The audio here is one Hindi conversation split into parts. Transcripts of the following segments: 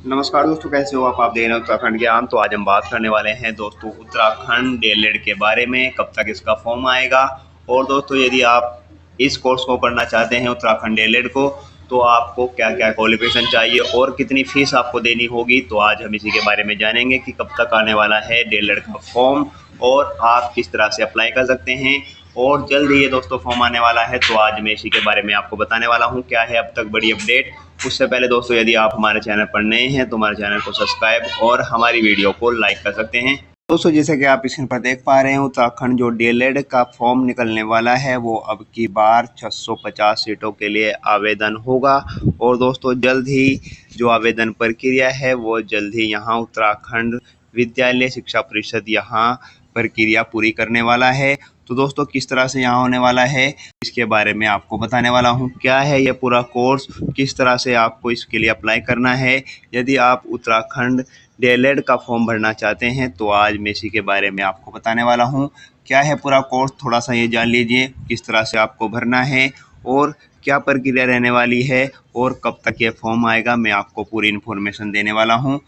नमस्कार दोस्तों, कैसे हो आप देख रहे हैं उत्तराखंड ज्ञान। तो आज हम बात करने वाले हैं दोस्तों उत्तराखंड डीएलएड के बारे में, कब तक इसका फॉर्म आएगा। और दोस्तों यदि आप इस कोर्स को करना चाहते हैं उत्तराखंड डीएलएड को, तो आपको क्या क्या क्वालिफिकेशन चाहिए और कितनी फीस आपको देनी होगी। तो आज हम इसी के बारे में जानेंगे कि कब तक आने वाला है डीएलएड का फॉर्म और आप किस तरह से अप्लाई कर सकते हैं। और जल्द ही ये दोस्तों फॉर्म आने वाला है, तो आज मैं इसी के बारे में आपको बताने वाला हूँ क्या है अब तक बड़ी अपडेट। उससे पहले दोस्तों यदि आप हमारे चैनल पर नए हैं तो हमारे चैनल को सब्सक्राइब और हमारी वीडियो को लाइक कर सकते हैं। दोस्तों जैसे कि आप स्क्रीन पर देख पा रहे हैं, उत्तराखंड जो डीएलएड का फॉर्म निकलने वाला है वो अब की बार 650 सीटों के लिए आवेदन होगा। और दोस्तों जल्द ही जो आवेदन प्रक्रिया है वो जल्द ही यहाँ उत्तराखंड विद्यालय शिक्षा परिषद यहाँ प्रक्रिया पूरी करने वाला है। तो दोस्तों किस तरह से यहाँ होने वाला है इसके बारे में आपको बताने वाला हूँ। क्या है ये पूरा कोर्स, किस तरह से आपको इसके लिए अप्लाई करना है। यदि आप उत्तराखंड डीएलएड का फॉर्म भरना चाहते हैं तो आज मैं इसी के बारे में आपको बताने वाला हूँ। क्या है पूरा कोर्स, थोड़ा सा ये जान लीजिए किस तरह से आपको भरना है और क्या प्रक्रिया रहने वाली है और कब तक ये फॉर्म आएगा। मैं आपको पूरी इन्फॉर्मेशन देने वाला हूँ।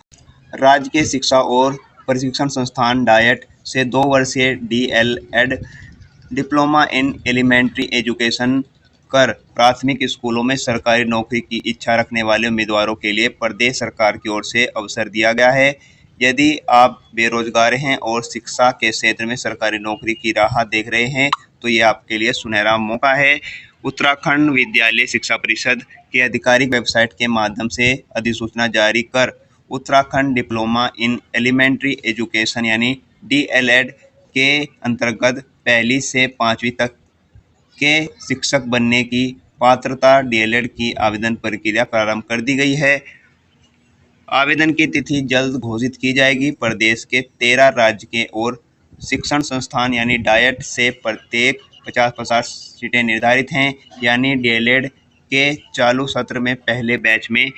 राज्य के शिक्षा और प्रशिक्षण संस्थान डायट से 2 वर्षीय DElEd diploma in elementary education कर प्राथमिक स्कूलों में सरकारी नौकरी की इच्छा रखने वाले उम्मीदवारों के लिए प्रदेश सरकार की ओर से अवसर दिया गया है। यदि आप बेरोजगार हैं और शिक्षा के क्षेत्र में सरकारी नौकरी की राह देख रहे हैं तो ये आपके लिए सुनहरा मौका है। उत्तराखंड विद्यालय शिक्षा परिषद के आधिकारिक वेबसाइट के माध्यम से अधिसूचना जारी कर Uttarakhand diploma in elementary education यानी डीएलएड के अंतर्गत 1ली से 5वीं तक के शिक्षक बनने की पात्रता डीएलएड की आवेदन प्रक्रिया प्रारंभ कर दी गई है। आवेदन की तिथि जल्द घोषित की जाएगी। प्रदेश के 13 राज्य के और शिक्षण संस्थान यानी डायट से प्रत्येक 50-50 सीटें निर्धारित हैं। यानी डीएलएड के चालू सत्र में पहले बैच में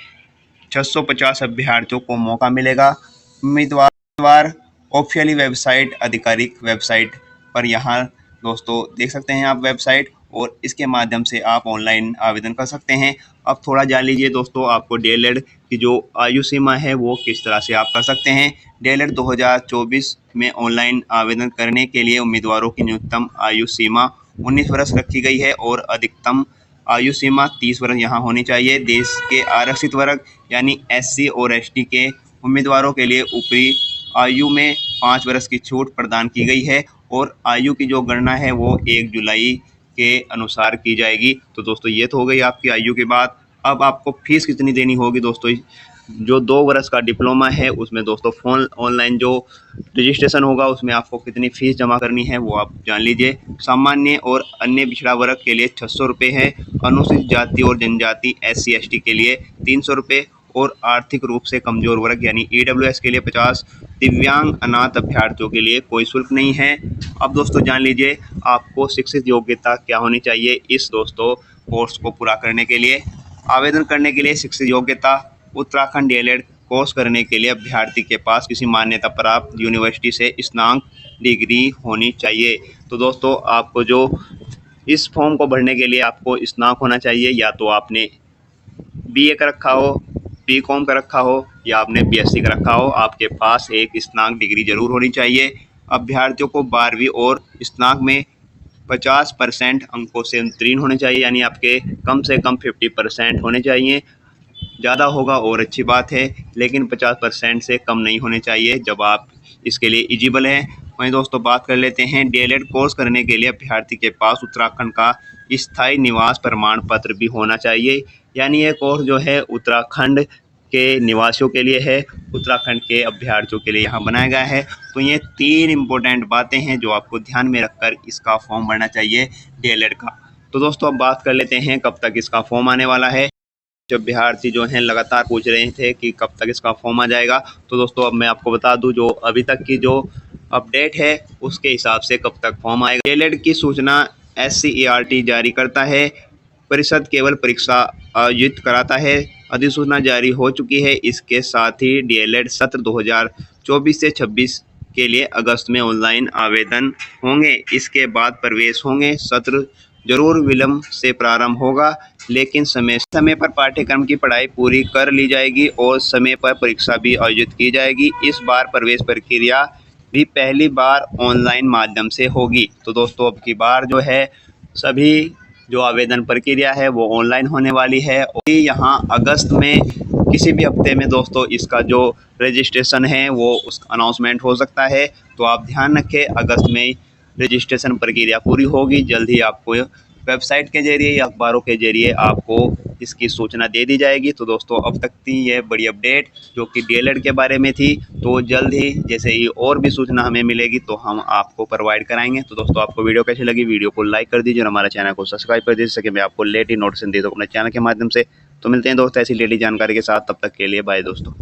650 अभ्यर्थियों को मौका मिलेगा। उम्मीदवार ऑफिशियली वेबसाइट, आधिकारिक वेबसाइट पर यहाँ दोस्तों देख सकते हैं आप वेबसाइट, और इसके माध्यम से आप ऑनलाइन आवेदन कर सकते हैं। अब थोड़ा जान लीजिए दोस्तों आपको डीएलएड की जो आयु सीमा है वो किस तरह से आप कर सकते हैं। डीएलएड 2024 में ऑनलाइन आवेदन करने के लिए उम्मीदवारों की न्यूनतम आयु सीमा 19 वर्ष रखी गई है और अधिकतम आयु सीमा 30 वर्ष यहाँ होनी चाहिए। देश के आरक्षित वर्ग यानी एससी और एसटी के उम्मीदवारों के लिए ऊपरी आयु में 5 वर्ष की छूट प्रदान की गई है और आयु की जो गणना है वो 1 जुलाई के अनुसार की जाएगी। तो दोस्तों ये तो हो गई आपकी आयु की बात। अब आपको फीस कितनी देनी होगी दोस्तों। जो 2 वर्ष का डिप्लोमा है उसमें दोस्तों फोन ऑनलाइन जो रजिस्ट्रेशन होगा उसमें आपको कितनी फ़ीस जमा करनी है वो आप जान लीजिए। सामान्य और अन्य पिछड़ा वर्ग के लिए 600 रुपये है। अनुसूचित जाति और जनजाति SC ST के लिए 300 रुपये और आर्थिक रूप से कमज़ोर वर्ग यानी EWS के लिए 50। दिव्यांग अनाथ अभ्यर्थियों के लिए कोई शुल्क नहीं है। अब दोस्तों जान लीजिए आपको शिक्षित योग्यता क्या होनी चाहिए इस दोस्तों कोर्स को पूरा करने के लिए। आवेदन करने के लिए शिक्षित योग्यता, उत्तराखंड डीएलएड कोर्स करने के लिए अभ्यर्थी के पास किसी मान्यता प्राप्त यूनिवर्सिटी से स्नातक डिग्री होनी चाहिए। तो दोस्तों आपको जो इस फॉर्म को भरने के लिए आपको स्नातक होना चाहिए, या तो आपने BA का रखा हो, BCom का रखा हो या आपने BSc का रखा हो, आपके पास एक स्नातक डिग्री जरूर होनी चाहिए। अभ्यर्थियों को 12वीं और स्नातक में 50% अंकों से उत्तीर्ण होने चाहिए, यानी आपके कम से कम 50% होने चाहिए। ज़्यादा होगा और अच्छी बात है, लेकिन 50% से कम नहीं होने चाहिए जब आप इसके लिए एलिजिबल हैं। वहीं दोस्तों बात कर लेते हैं डीएलएड कोर्स करने के लिए अभ्यर्थी के पास उत्तराखंड का स्थायी निवास प्रमाण पत्र भी होना चाहिए। यानी ये कोर्स जो है उत्तराखंड के निवासियों के लिए है, उत्तराखंड के अभ्यर्थियों के लिए यहाँ बनाया गया है। तो ये 3 इम्पोर्टेंट बातें हैं जो आपको ध्यान में रखकर इसका फॉर्म भरना चाहिए डीएलएड का। तो दोस्तों अब बात कर लेते हैं कब तक इसका फॉर्म आने वाला है। जो अभ्यर्थी जो हैं लगातार पूछ रहे थे कि कब तक इसका फॉर्म आ जाएगा, तो दोस्तों अब मैं आपको बता दूं जो अभी तक की जो अपडेट है उसके हिसाब से कब तक फॉर्म आएगा। डीएलएड की सूचना SCERT जारी करता है, परिषद केवल परीक्षा आयोजित कराता है। अधिसूचना जारी हो चुकी है। इसके साथ ही डीएलएड सत्र 2024 से 26 के लिए अगस्त में ऑनलाइन आवेदन होंगे। इसके बाद प्रवेश होंगे। सत्र जरूर विलंब से प्रारंभ होगा। लेकिन समय समय पर पाठ्यक्रम की पढ़ाई पूरी कर ली जाएगी और समय पर परीक्षा भी आयोजित की जाएगी। इस बार प्रवेश प्रक्रिया भी पहली बार ऑनलाइन माध्यम से होगी। तो दोस्तों अब की बार जो है सभी जो आवेदन प्रक्रिया है वो ऑनलाइन होने वाली है और यहाँ अगस्त में किसी भी हफ्ते में दोस्तों इसका जो रजिस्ट्रेशन है वो उस अनाउंसमेंट हो सकता है। तो आप ध्यान रखें, अगस्त में रजिस्ट्रेशन प्रक्रिया पूरी होगी। जल्द ही आपको वेबसाइट के जरिए या अखबारों के जरिए आपको इसकी सूचना दे दी जाएगी। तो दोस्तों अब तक थी ये बड़ी अपडेट जो कि डीएलएड के बारे में थी। तो जल्द ही जैसे ही और भी सूचना हमें मिलेगी तो हम आपको प्रोवाइड कराएंगे। तो दोस्तों आपको वीडियो कैसी लगी, वीडियो को लाइक कर दीजिए और हमारे चैनल को सब्सक्राइब कर दीजिए, जिससे कि मैं आपको लेटेस्ट नोटिफिकेशन दे दूँ अपने चैनल के माध्यम से। तो मिलते हैं दोस्तों ऐसी लेटेस्ट जानकारी के साथ, तब तक के लिए बाय दोस्तों।